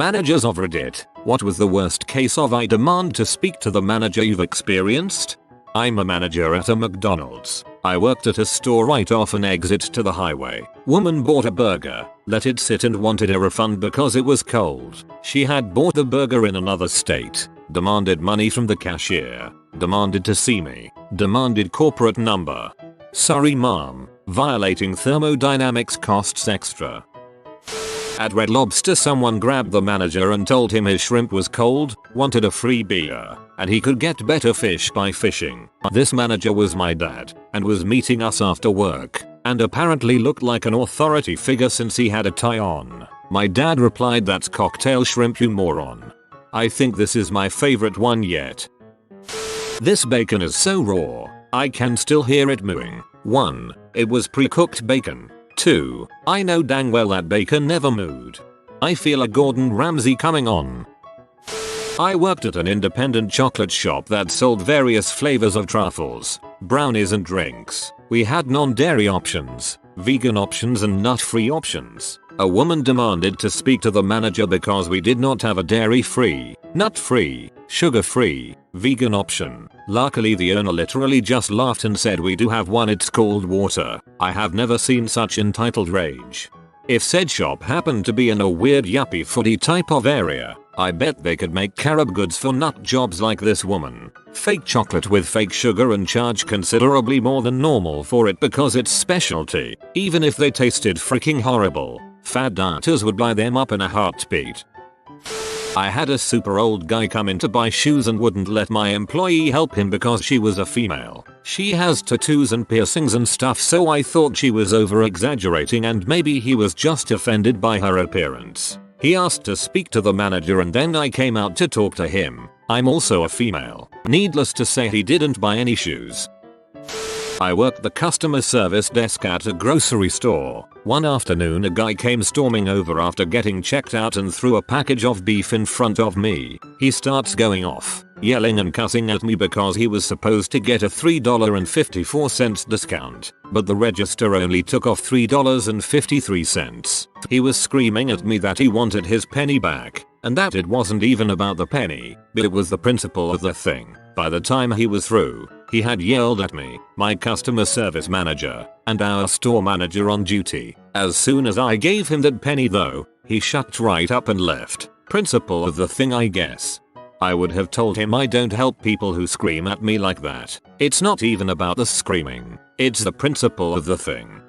Managers of Reddit, what was the worst case of I demand to speak to the manager you've experienced? I'm a manager at a McDonald's. I worked at a store right off an exit to the highway. Woman bought a burger, let it sit and wanted a refund because it was cold. She had bought the burger in another state. Demanded money from the cashier. Demanded to see me. Demanded corporate number. Sorry mom, violating thermodynamics costs extra. At Red Lobster someone grabbed the manager and told him his shrimp was cold, wanted a free beer, and he could get better fish by fishing. This manager was my dad, and was meeting us after work, and apparently looked like an authority figure since he had a tie on. My dad replied, "That's cocktail shrimp, you moron." I think this is my favorite one yet. This bacon is so raw, I can still hear it mooing. 1. It was pre-cooked bacon. 2. I know dang well that bacon never mooed. I feel a Gordon Ramsay coming on. I worked at an independent chocolate shop that sold various flavors of truffles, brownies and drinks. We had non-dairy options, vegan options and nut-free options. A woman demanded to speak to the manager because we did not have a dairy-free, nut-free, sugar-free, vegan option. Luckily the owner literally just laughed and said, "We do have one, it's called water." I have never seen such entitled rage. If said shop happened to be in a weird yuppie footy type of area, I bet they could make carob goods for nut jobs like this woman. Fake chocolate with fake sugar and charge considerably more than normal for it because it's specialty. Even if they tasted freaking horrible, fad dieters would buy them up in a heartbeat. I had a super old guy come in to buy shoes and wouldn't let my employee help him because she was a female. She has tattoos and piercings and stuff, so I thought she was over exaggerating and maybe he was just offended by her appearance. He asked to speak to the manager and then I came out to talk to him. I'm also a female. Needless to say, he didn't buy any shoes. I worked the customer service desk at a grocery store. One afternoon a guy came storming over after getting checked out and threw a package of beef in front of me. He starts going off, yelling and cussing at me because he was supposed to get a $3.54 discount, but the register only took off $3.53. He was screaming at me that he wanted his penny back, and that it wasn't even about the penny, but it was the principle of the thing. By the time he was through, he had yelled at me, my customer service manager, and our store manager on duty. As soon as I gave him that penny though, he shut right up and left. Principle of the thing, I guess. I would have told him I don't help people who scream at me like that. It's not even about the screaming, it's the principle of the thing.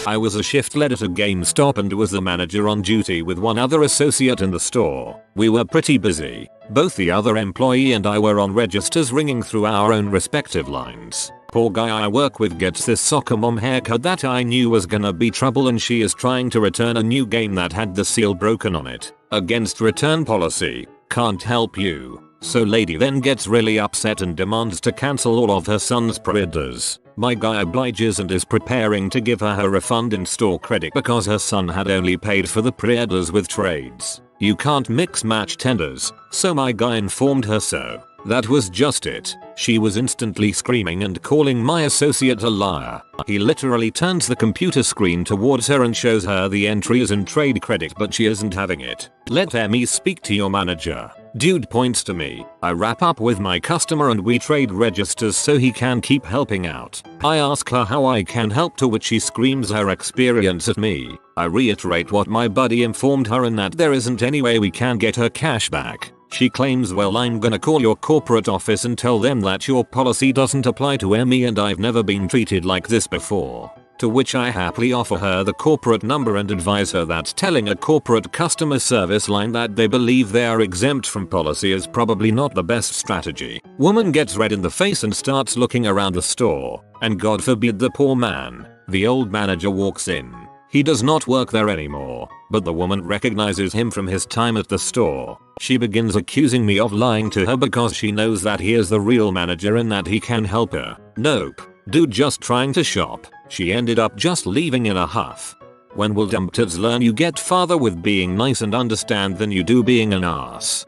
I was a shift lead at a GameStop and was the manager on duty with one other associate in the store. We were pretty busy. Both the other employee and I were on registers ringing through our own respective lines. Poor guy I work with gets this soccer mom haircut that I knew was gonna be trouble, and she is trying to return a new game that had the seal broken on it. Against return policy, can't help you. So lady then gets really upset and demands to cancel all of her son's pre-orders. My guy obliges and is preparing to give her refund in store credit because her son had only paid for the pre-orders with trades. You can't mix match tenders, so my guy informed her so. That was just it. She was instantly screaming and calling my associate a liar. He literally turns the computer screen towards her and shows her the entry is in trade credit, but she isn't having it. Let me speak to your manager. Dude points to me. I wrap up with my customer and we trade registers so he can keep helping out. I ask her how I can help, to which she screams her experience at me. I reiterate what my buddy informed her and that there isn't any way we can get her cash back. She claims, well, I'm gonna call your corporate office and tell them that your policy doesn't apply to me and I've never been treated like this before. To which I happily offer her the corporate number and advise her that telling a corporate customer service line that they believe they are exempt from policy is probably not the best strategy. Woman gets red in the face and starts looking around the store, and God forbid the poor man. The old manager walks in. He does not work there anymore, but the woman recognizes him from his time at the store. She begins accusing me of lying to her because she knows that he is the real manager and that he can help her. Nope, dude just trying to shop. She ended up just leaving in a huff. When will dumpters learn you get farther with being nice and understand than you do being an ass?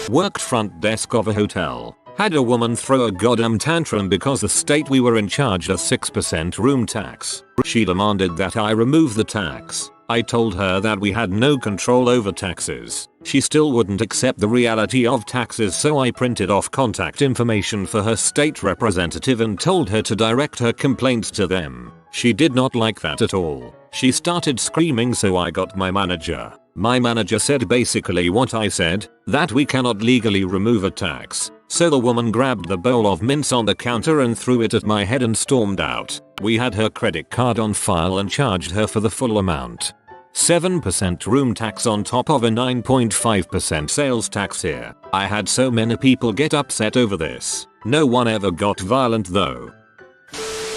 Worked front desk of a hotel. Had a woman throw a goddamn tantrum because the state we were in charged a 6% room tax. She demanded that I remove the tax. I told her that we had no control over taxes. She still wouldn't accept the reality of taxes, so I printed off contact information for her state representative and told her to direct her complaints to them. She did not like that at all. She started screaming, so I got my manager. My manager said basically what I said, that we cannot legally remove a tax. So the woman grabbed the bowl of mints on the counter and threw it at my head and stormed out. We had her credit card on file and charged her for the full amount. 7% room tax on top of a 9.5% sales tax here. I had so many people get upset over this. No one ever got violent though.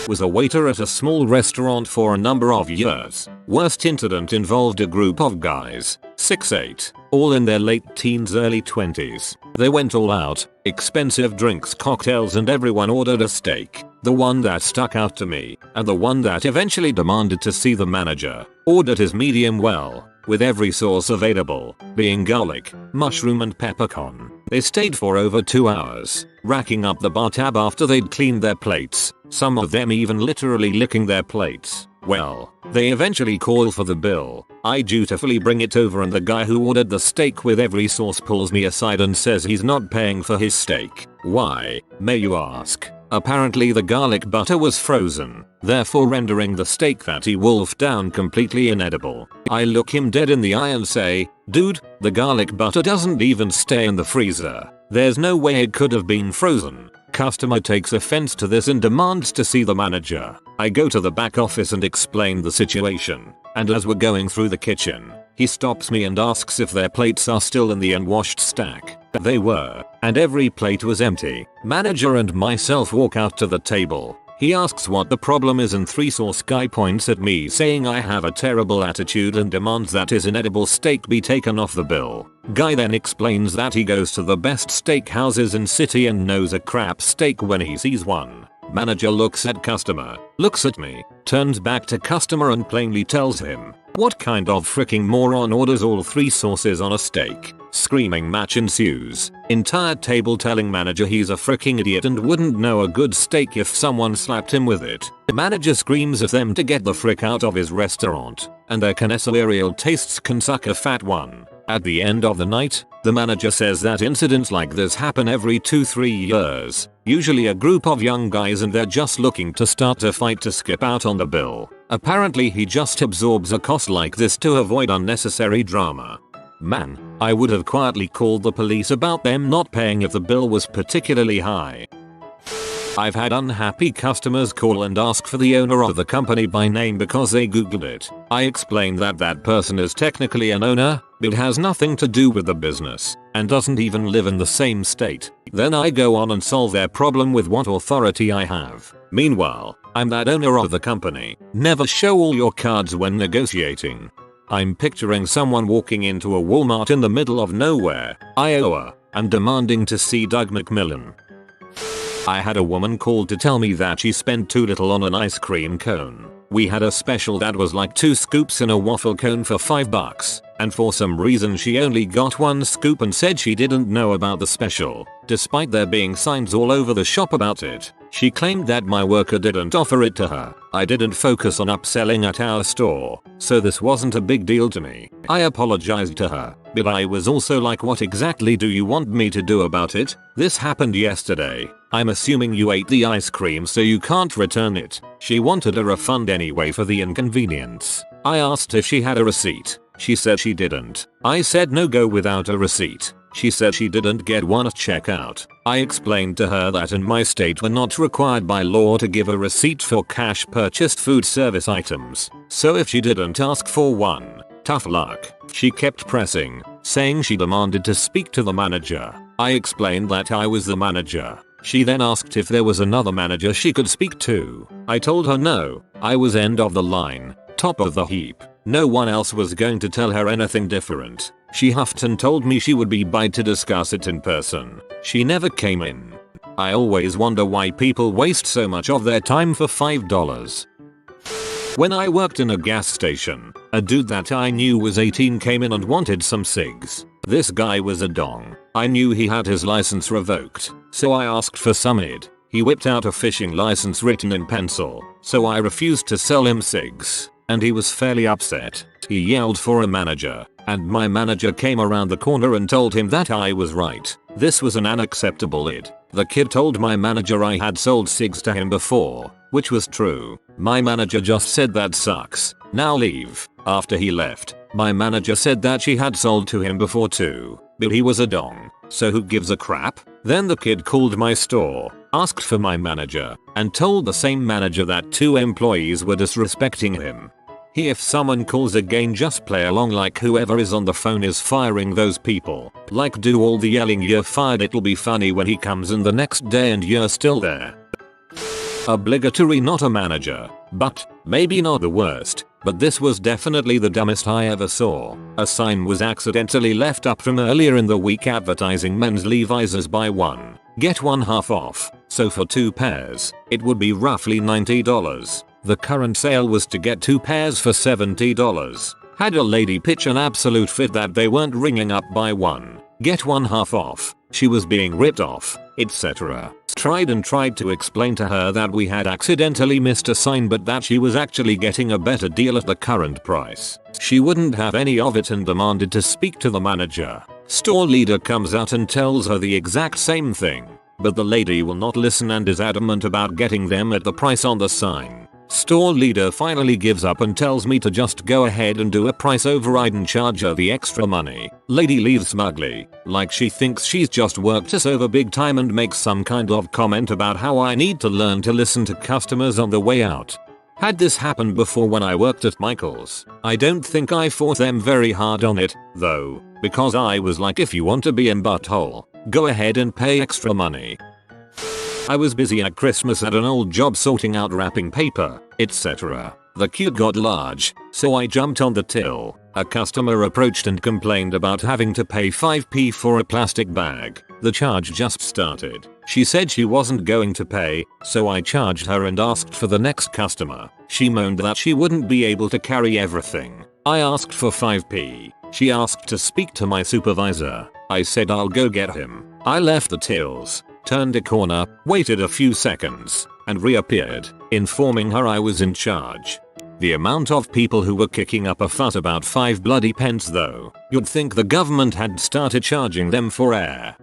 Was a waiter at a small restaurant for a number of years. Worst incident involved a group of guys, 6'8", all in their late teens early 20s. They went all out, expensive drinks, cocktails, and everyone ordered a steak. The one that stuck out to me, and the one that eventually demanded to see the manager, ordered his medium well, with every sauce available, being garlic, mushroom and peppercorn. They stayed for over 2 hours, racking up the bar tab after they'd cleaned their plates, some of them even literally licking their plates. Well, they eventually call for the bill. I dutifully bring it over and the guy who ordered the steak with every sauce pulls me aside and says he's not paying for his steak. Why, may you ask? Apparently the garlic butter was frozen, therefore rendering the steak that he wolfed down completely inedible. I look him dead in the eye and say, dude, the garlic butter doesn't even stay in the freezer. There's no way it could have been frozen. Customer takes offense to this and demands to see the manager. I go to the back office and explain the situation, and as we're going through the kitchen, he stops me and asks if their plates are still in the unwashed stack. They were, and every plate was empty. Manager and myself walk out to the table. He asks what the problem is and 3-sauce guy points at me saying I have a terrible attitude and demands that his inedible steak be taken off the bill. Guy then explains that he goes to the best steak houses in city and knows a crap steak when he sees one. Manager looks at customer, looks at me, turns back to customer and plainly tells him, what kind of freaking moron orders all 3 sauces on a steak? Screaming match ensues. Entire table telling manager he's a freaking idiot and wouldn't know a good steak if someone slapped him with it. The manager screams at them to get the frick out of his restaurant, and their connoisseurial tastes can suck a fat one. At the end of the night, the manager says that incidents like this happen every 2-3 years. Usually a group of young guys and they're just looking to start a fight to skip out on the bill. Apparently he just absorbs a cost like this to avoid unnecessary drama. Man, I would have quietly called the police about them not paying if the bill was particularly high. I've had unhappy customers call and ask for the owner of the company by name because they googled it. I explained that that person is technically an owner, but has nothing to do with the business, and doesn't even live in the same state. Then I go on and solve their problem with what authority I have. Meanwhile, I'm that owner of the company. Never show all your cards when negotiating. I'm picturing someone walking into a Walmart in the middle of nowhere, Iowa, and demanding to see Doug McMillan. I had a woman call to tell me that she spent too little on an ice cream cone. We had a special that was like 2 scoops in a waffle cone for $5, and for some reason she only got 1 scoop and said she didn't know about the special, despite there being signs all over the shop about it. She claimed that my worker didn't offer it to her. I didn't focus on upselling at our store, so this wasn't a big deal to me. I apologized to her, but I was also like, what exactly do you want me to do about it? This happened yesterday. I'm assuming you ate the ice cream so you can't return it. She wanted a refund anyway for the inconvenience. I asked if she had a receipt. She said she didn't. I said no go without a receipt. She said she didn't get one at checkout. I explained to her that in my state we're not required by law to give a receipt for cash purchased food service items. So if she didn't ask for one, tough luck. She kept pressing, saying she demanded to speak to the manager. I explained that I was the manager. She then asked if there was another manager she could speak to. I told her no, I was end of the line, top of the heap. No one else was going to tell her anything different. She huffed and told me she would be by to discuss it in person. She never came in. I always wonder why people waste so much of their time for $5. When I worked in a gas station, a dude that I knew was 18 came in and wanted some cigs. This guy was a dong. I knew he had his license revoked, so I asked for some id. He whipped out a fishing license written in pencil, so I refused to sell him cigs. and he was fairly upset. He yelled for a manager, and my manager came around the corner and told him that I was right. This was an unacceptable id. The kid told my manager I had sold cigs to him before, which was true. My manager just said that sucks. Now leave. After he left, my manager said that she had sold to him before too, but he was a dong, so who gives a crap? Then the kid called my store, asked for my manager, and told the same manager that 2 employees were disrespecting him. If someone calls again, just play along like whoever is on the phone is firing those people. Like do all the yelling "you're fired." It'll be funny when he comes in the next day and you're still there. Obligatory, not a manager, but maybe not the worst, but this was definitely the dumbest I ever saw. A sign was accidentally left up from earlier in the week advertising men's Levi's as buy one, get one half off, so for 2 pairs, it would be roughly $90. The current sale was to get 2 pairs for $70. Had a lady pitch an absolute fit that they weren't ringing up buy one, get one half off, she was being ripped off, etc. Tried to explain to her that we had accidentally missed a sign but that she was actually getting a better deal at the current price. She wouldn't have any of it and demanded to speak to the manager. Store leader comes out and tells her the exact same thing, but the lady will not listen and is adamant about getting them at the price on the sign. Store leader finally gives up and tells me to just go ahead and do a price override and charge her the extra money. Lady leaves smugly, like she thinks she's just worked us over big time, and makes some kind of comment about how I need to learn to listen to customers on the way out. Had this happened before when I worked at Michael's. I don't think I fought them very hard on it, though, because I was like, if you want to be in butthole, go ahead and pay extra money. I was busy at Christmas at an old job sorting out wrapping paper, etc. The queue got large, so I jumped on the till. A customer approached and complained about having to pay 5p for a plastic bag. The charge just started. She said she wasn't going to pay, so I charged her and asked for the next customer. She moaned that she wouldn't be able to carry everything. I asked for 5p. She asked to speak to my supervisor. I said I'll go get him. I left the tills, turned a corner, waited a few seconds, and reappeared, informing her I was in charge. The amount of people who were kicking up a fuss about 5 bloody pence though, you'd think the government had started charging them for air.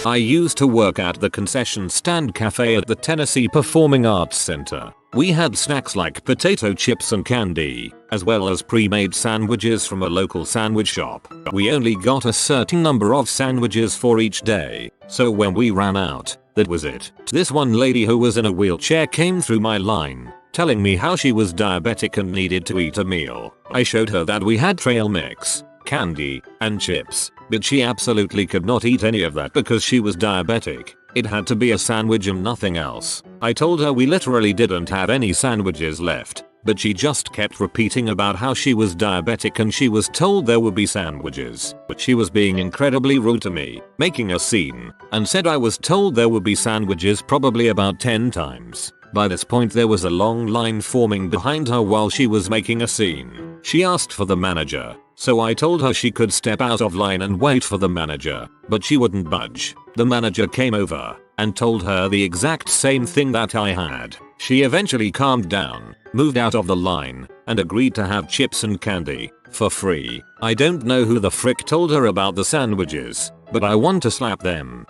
I used to work at the Concession stand cafe at the Tennessee Performing Arts Center. We had snacks like potato chips and candy, as well as pre-made sandwiches from a local sandwich shop. We only got a certain number of sandwiches for each day, so when we ran out, that was it. This one lady who was in a wheelchair came through my line, telling me how she was diabetic and needed to eat a meal. I showed her that we had trail mix, candy, and chips, but she absolutely could not eat any of that because she was diabetic. It had to be a sandwich and nothing else. I told her we literally didn't have any sandwiches left, but she just kept repeating about how she was diabetic and she was told there would be sandwiches. But she was being incredibly rude to me, making a scene, and said I was told there would be sandwiches probably about 10 times. By this point there was a long line forming behind her while she was making a scene. She asked for the manager, so I told her she could step out of line and wait for the manager, but she wouldn't budge. The manager came over and told her the exact same thing that I had. She eventually calmed down, moved out of the line, and agreed to have chips and candy for free. I don't know who the frick told her about the sandwiches, but I want to slap them.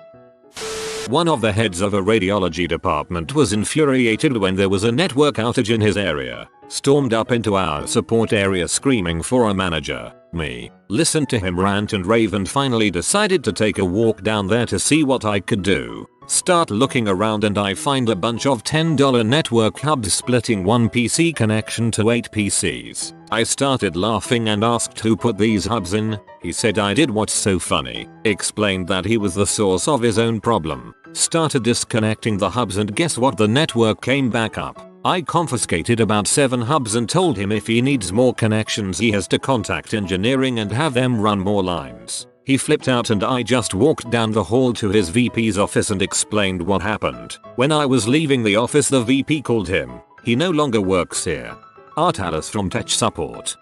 One of the heads of a radiology department was infuriated when there was a network outage in his area. Stormed up into our support area screaming for a manager. Me. Listened to him rant and rave and finally decided to take a walk down there to see what I could do. Start looking around and I find a bunch of $10 network hubs splitting one PC connection to 8 PCs. I started laughing and asked who put these hubs in. He said I did. What's so funny? Explained that he was the source of his own problem. Started disconnecting the hubs and guess what? The network came back up. I confiscated about 7 hubs and told him if he needs more connections he has to contact engineering and have them run more lines. He flipped out and I just walked down the hall to his VP's office and explained what happened. When I was leaving the office the VP called him. He no longer works here. Artalis from tech support.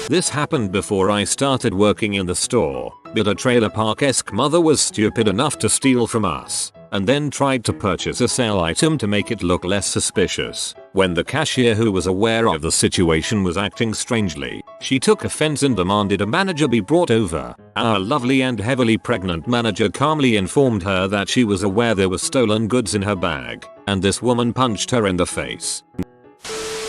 This happened before I started working in the store, but a trailer park-esque mother was stupid enough to steal from us, and then tried to purchase a sale item to make it look less suspicious. When the cashier, who was aware of the situation, was acting strangely, she took offense and demanded a manager be brought over. Our lovely and heavily pregnant manager calmly informed her that she was aware there were stolen goods in her bag, and this woman punched her in the face.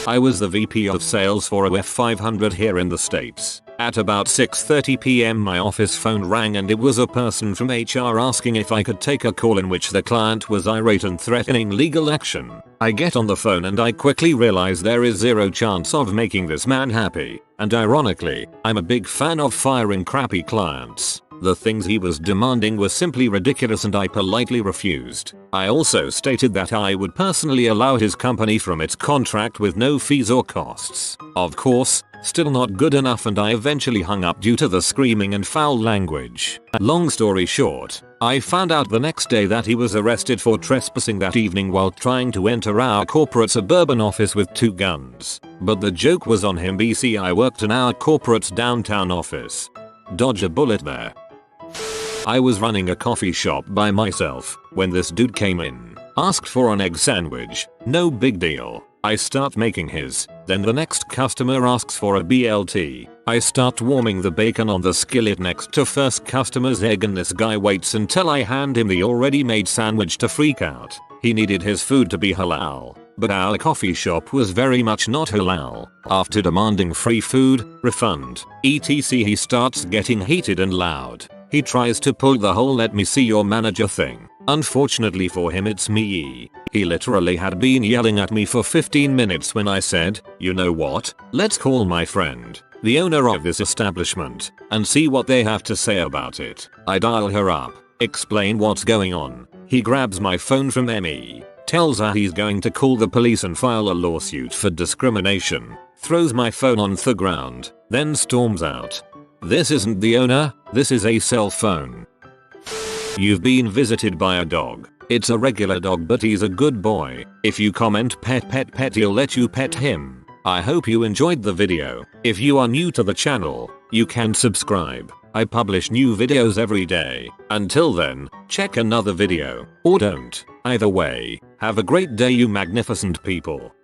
I was the VP of sales for a F500 here in the States. At about 6:30 PM my office phone rang and it was a person from HR asking if I could take a call in which the client was irate and threatening legal action. I get on the phone and I quickly realize there is zero chance of making this man happy, and ironically, I'm a big fan of firing crappy clients. The things he was demanding were simply ridiculous and I politely refused. I also stated that I would personally allow his company from its contract with no fees or costs. Of course, still not good enough, and I eventually hung up due to the screaming and foul language. Long story short, I found out the next day that he was arrested for trespassing that evening while trying to enter our corporate suburban office with 2 guns. But the joke was on him, BC. I worked in our corporate downtown office. Dodge a bullet there. I was running a coffee shop by myself when this dude came in, asked for an egg sandwich. No big deal. I start making his. Then the next customer asks for a BLT. I start warming the bacon on the skillet next to first customer's egg, and this guy waits until I hand him the already made sandwich to freak out. He needed his food to be halal, but our coffee shop was very much not halal. After demanding free food, refund, etc., he starts getting heated and loud. He tries to pull the whole "let me see your manager" thing. Unfortunately for him, it's me. He literally had been yelling at me for 15 minutes when I said, "You know what? Let's call my friend, the owner of this establishment, and see what they have to say about it." I dial her up, explain what's going on. He grabs my phone from me, tells her he's going to call the police and file a lawsuit for discrimination, throws my phone on the ground, then storms out. This isn't the owner, this is a cell phone. You've been visited by a dog. It's a regular dog, but he's a good boy. If you comment pet pet pet, he'll let you pet him. I hope you enjoyed the video. If you are new to the channel, you can subscribe. I publish new videos every day. Until then, check another video, or don't. Either way, have a great day, you magnificent people.